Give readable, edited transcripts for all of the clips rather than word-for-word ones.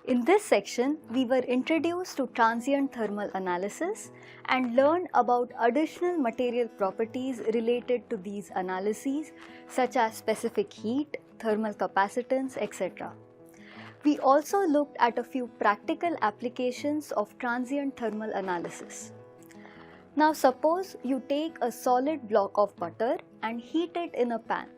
In this section, we were introduced to transient thermal analysis and learned about additional material properties related to these analyses such as specific heat, thermal capacitance, etc. We also looked at a few practical applications of transient thermal analysis. Now suppose you take a solid block of butter and heat it in a pan.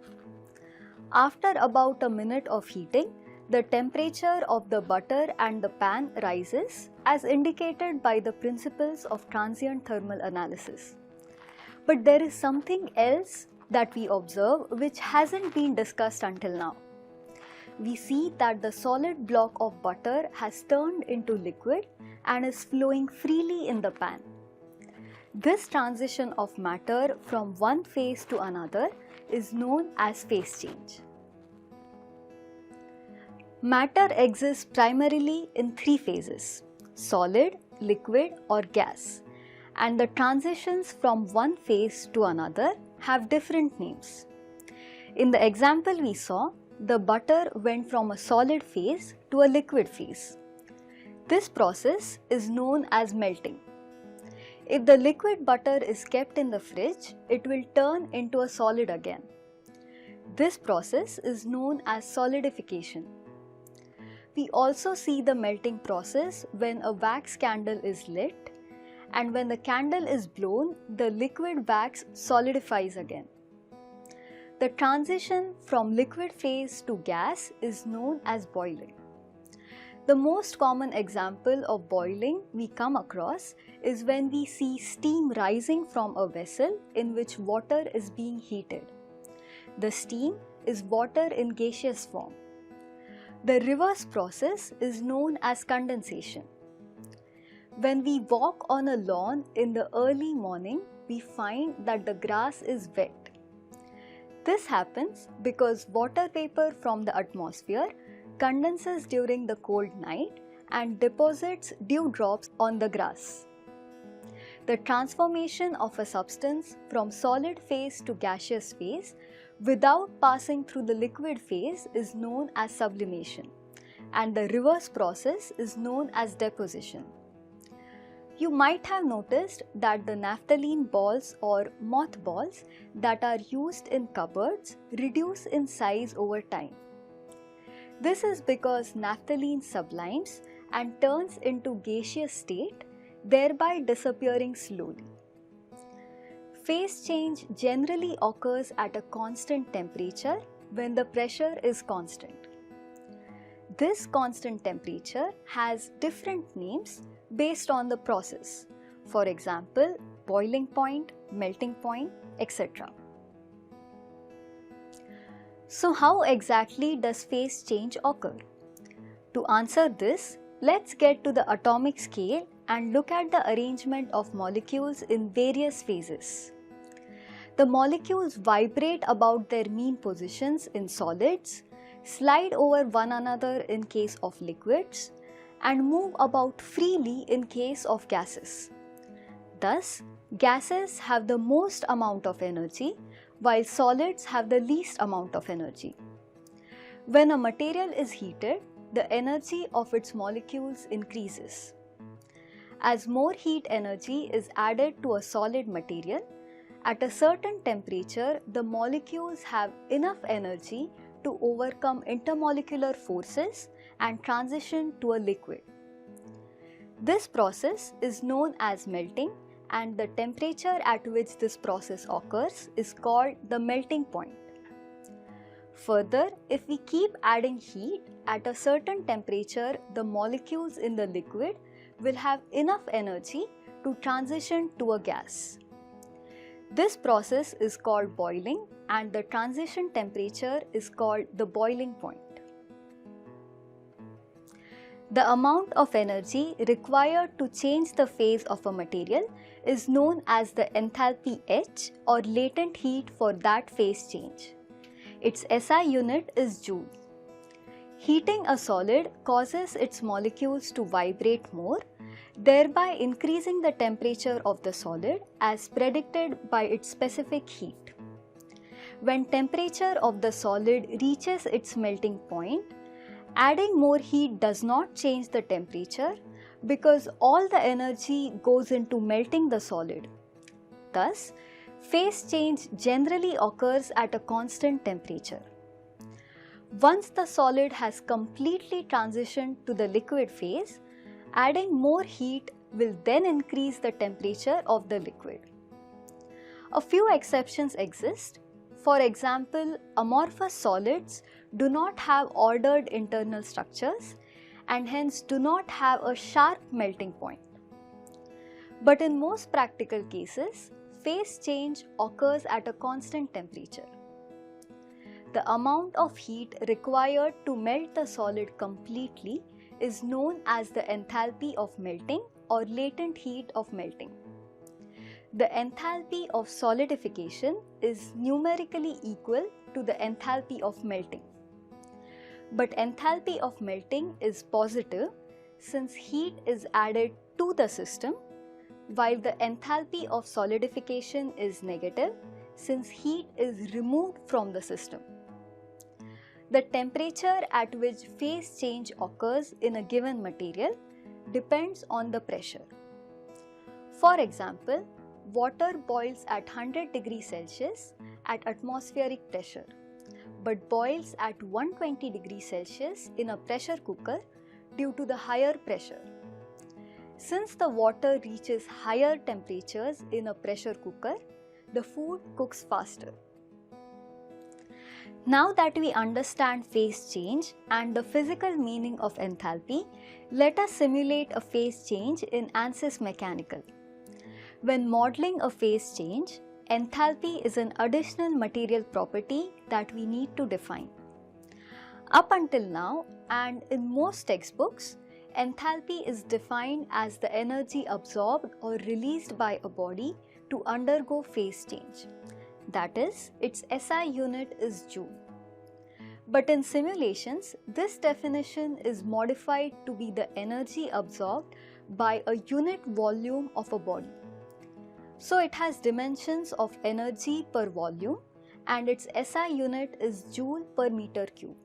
After about a minute of heating, the temperature of the butter and the pan rises as indicated by the principles of transient thermal analysis. But there is something else that we observe which hasn't been discussed until now. We see that the solid block of butter has turned into liquid and is flowing freely in the pan. This transition of matter from one phase to another is known as phase change. Matter exists primarily in three phases: solid, liquid or gas, and the transitions from one phase to another have different names. In the example we saw, the butter went from a solid phase to a liquid phase. This process is known as melting. If the liquid butter is kept in the fridge, it will turn into a solid again. This process is known as solidification. We also see the melting process when a wax candle is lit, and when the candle is blown, the liquid wax solidifies again. The transition from liquid phase to gas is known as boiling. The most common example of boiling we come across is when we see steam rising from a vessel in which water is being heated. The steam is water in gaseous form. The reverse process is known as condensation. When we walk on a lawn in the early morning, we find that the grass is wet. This happens because water vapor from the atmosphere condenses during the cold night and deposits dewdrops on the grass. The transformation of a substance from solid phase to gaseous phase without passing through the liquid phase is known as sublimation, and the reverse process is known as deposition. You might have noticed that the naphthalene balls or mothballs that are used in cupboards reduce in size over time. This is because naphthalene sublimes and turns into gaseous state, thereby disappearing slowly. Phase change generally occurs at a constant temperature when the pressure is constant. This constant temperature has different names based on the process. For example, boiling point, melting point, etc. So how exactly does phase change occur? To answer this, let's get to the atomic scale and look at the arrangement of molecules in various phases. The molecules vibrate about their mean positions in solids, slide over one another in case of liquids, and move about freely in case of gases. Thus, gases have the most amount of energy, while solids have the least amount of energy. When a material is heated, the energy of its molecules increases. As more heat energy is added to a solid material, at a certain temperature, the molecules have enough energy to overcome intermolecular forces and transition to a liquid. This process is known as melting, and the temperature at which this process occurs is called the melting point. Further, if we keep adding heat, at a certain temperature, the molecules in the liquid will have enough energy to transition to a gas. This process is called boiling, and the transition temperature is called the boiling point. The amount of energy required to change the phase of a material is known as the enthalpy H, or latent heat for that phase change. Its SI unit is joule. Heating a solid causes its molecules to vibrate more, thereby increasing the temperature of the solid as predicted by its specific heat. When temperature of the solid reaches its melting point, Adding more heat does not change the temperature because all the energy goes into melting the solid. Thus, phase change generally occurs at a constant temperature. Once the solid has completely transitioned to the liquid phase, adding more heat will then increase the temperature of the liquid. A few exceptions exist. For example, amorphous solids do not have ordered internal structures and hence do not have a sharp melting point. But in most practical cases, phase change occurs at a constant temperature. The amount of heat required to melt the solid completely is known as the enthalpy of melting or latent heat of melting. The enthalpy of solidification is numerically equal to the enthalpy of melting. But enthalpy of melting is positive since heat is added to the system, while the enthalpy of solidification is negative since heat is removed from the system. The temperature at which phase change occurs in a given material depends on the pressure. For example, water boils at 100 degrees Celsius at atmospheric pressure, but boils at 120 degrees Celsius in a pressure cooker due to the higher pressure. Since the water reaches higher temperatures in a pressure cooker, the food cooks faster. Now that we understand phase change and the physical meaning of enthalpy, let us simulate a phase change in ANSYS Mechanical. When modeling a phase change, enthalpy is an additional material property that we need to define. Up until now, and in most textbooks, enthalpy is defined as the energy absorbed or released by a body to undergo phase change. That is, its SI unit is joule. But in simulations, this definition is modified to be the energy absorbed by a unit volume of a body. So it has dimensions of energy per volume and its SI unit is joule per meter cube.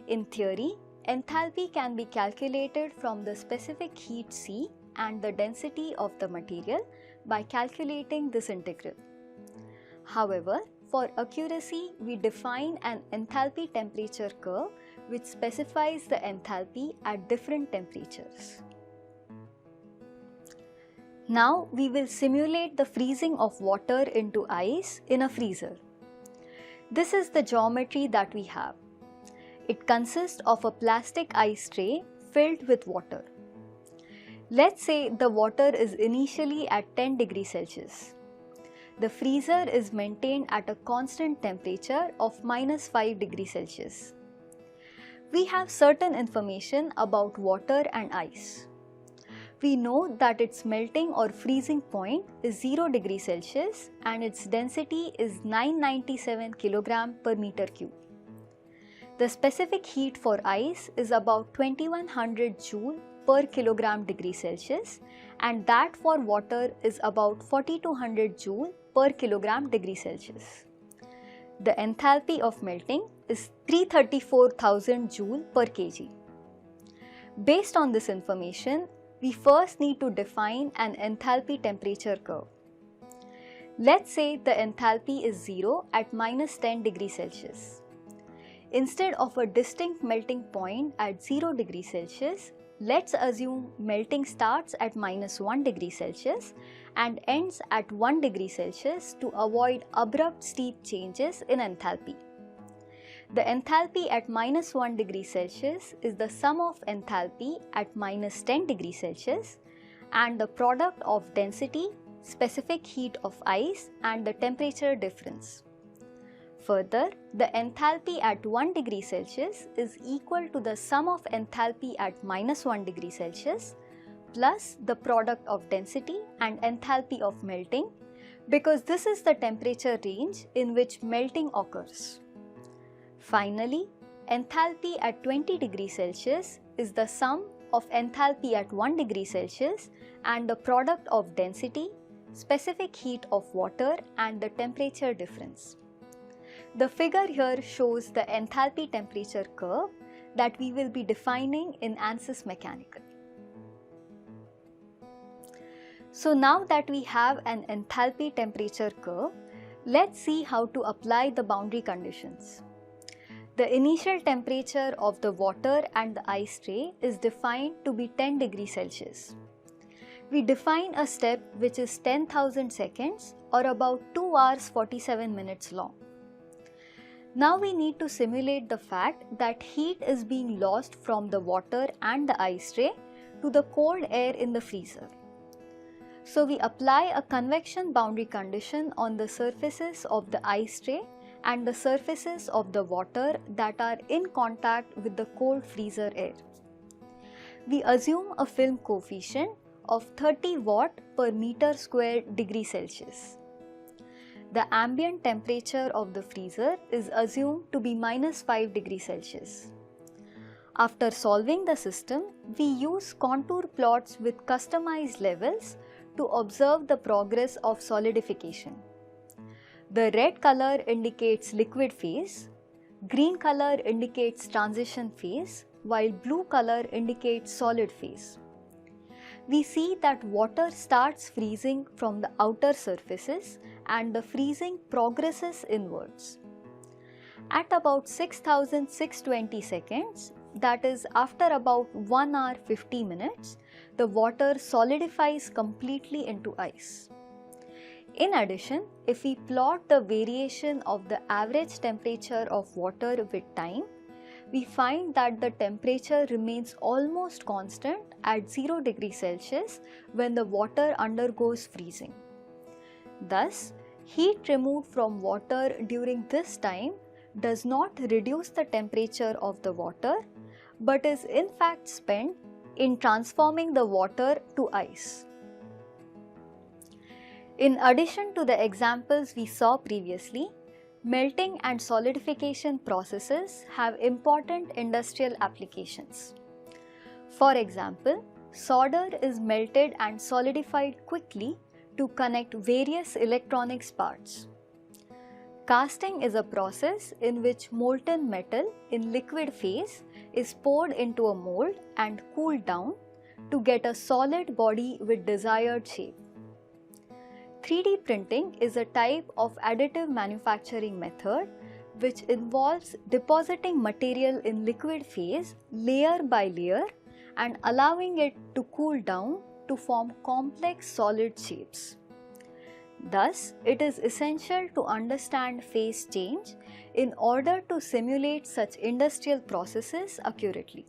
In theory, enthalpy can be calculated from the specific heat C and the density of the material by calculating this integral. However, for accuracy, we define an enthalpy temperature curve which specifies the enthalpy at different temperatures. Now we will simulate the freezing of water into ice in a freezer. This is the geometry that we have. It consists of a plastic ice tray filled with water. Let's say the water is initially at 10 degrees Celsius. The freezer is maintained at a constant temperature of -5 degrees Celsius. We have certain information about water and ice. We know that its melting or freezing point is 0 degrees Celsius and its density is 997 kg per meter cube. The specific heat for ice is about 2100 joule per kilogram degree Celsius and that for water is about 4200 joule per kilogram degree Celsius. The enthalpy of melting is 334,000 joule per kg. Based on this information, we first need to define an enthalpy temperature curve. Let's say the enthalpy is 0 at -10 degrees Celsius. Instead of a distinct melting point at 0 degrees Celsius, let's assume melting starts at -1 degree Celsius and ends at 1 degree Celsius to avoid abrupt steep changes in enthalpy. The enthalpy at -1 degree Celsius is the sum of enthalpy at -10 degree Celsius and the product of density, specific heat of ice and the temperature difference. Further, the enthalpy at 1 degree Celsius is equal to the sum of enthalpy at -1 degree Celsius plus the product of density and enthalpy of melting because this is the temperature range in which melting occurs. Finally, enthalpy at 20 degrees Celsius is the sum of enthalpy at 1 degree Celsius and the product of density, specific heat of water and the temperature difference. The figure here shows the enthalpy temperature curve that we will be defining in ANSYS Mechanical. So now that we have an enthalpy temperature curve, let's see how to apply the boundary conditions. The initial temperature of the water and the ice tray is defined to be 10 degrees Celsius. We define a step which is 10,000 seconds or about 2 hours 47 minutes long. Now we need to simulate the fact that heat is being lost from the water and the ice tray to the cold air in the freezer. So we apply a convection boundary condition on the surfaces of the ice tray and the surfaces of the water that are in contact with the cold freezer air. We assume a film coefficient of 30 watt per meter square degree Celsius. The ambient temperature of the freezer is assumed to be -5 degrees Celsius. After solving the system, we use contour plots with customized levels to observe the progress of solidification. The red color indicates liquid phase, green color indicates transition phase, while blue color indicates solid phase. We see that water starts freezing from the outer surfaces and the freezing progresses inwards. At about 6,620 seconds, that is after about 1 hour 50 minutes, the water solidifies completely into ice. In addition, if we plot the variation of the average temperature of water with time, we find that the temperature remains almost constant at 0 degrees Celsius when the water undergoes freezing. Thus, heat removed from water during this time does not reduce the temperature of the water, but is in fact spent in transforming the water to ice. In addition to the examples we saw previously, melting and solidification processes have important industrial applications. For example, solder is melted and solidified quickly to connect various electronics parts. Casting is a process in which molten metal in liquid phase is poured into a mold and cooled down to get a solid body with desired shape. 3D printing is a type of additive manufacturing method which involves depositing material in liquid phase layer by layer and allowing it to cool down to form complex solid shapes. Thus, it is essential to understand phase change in order to simulate such industrial processes accurately.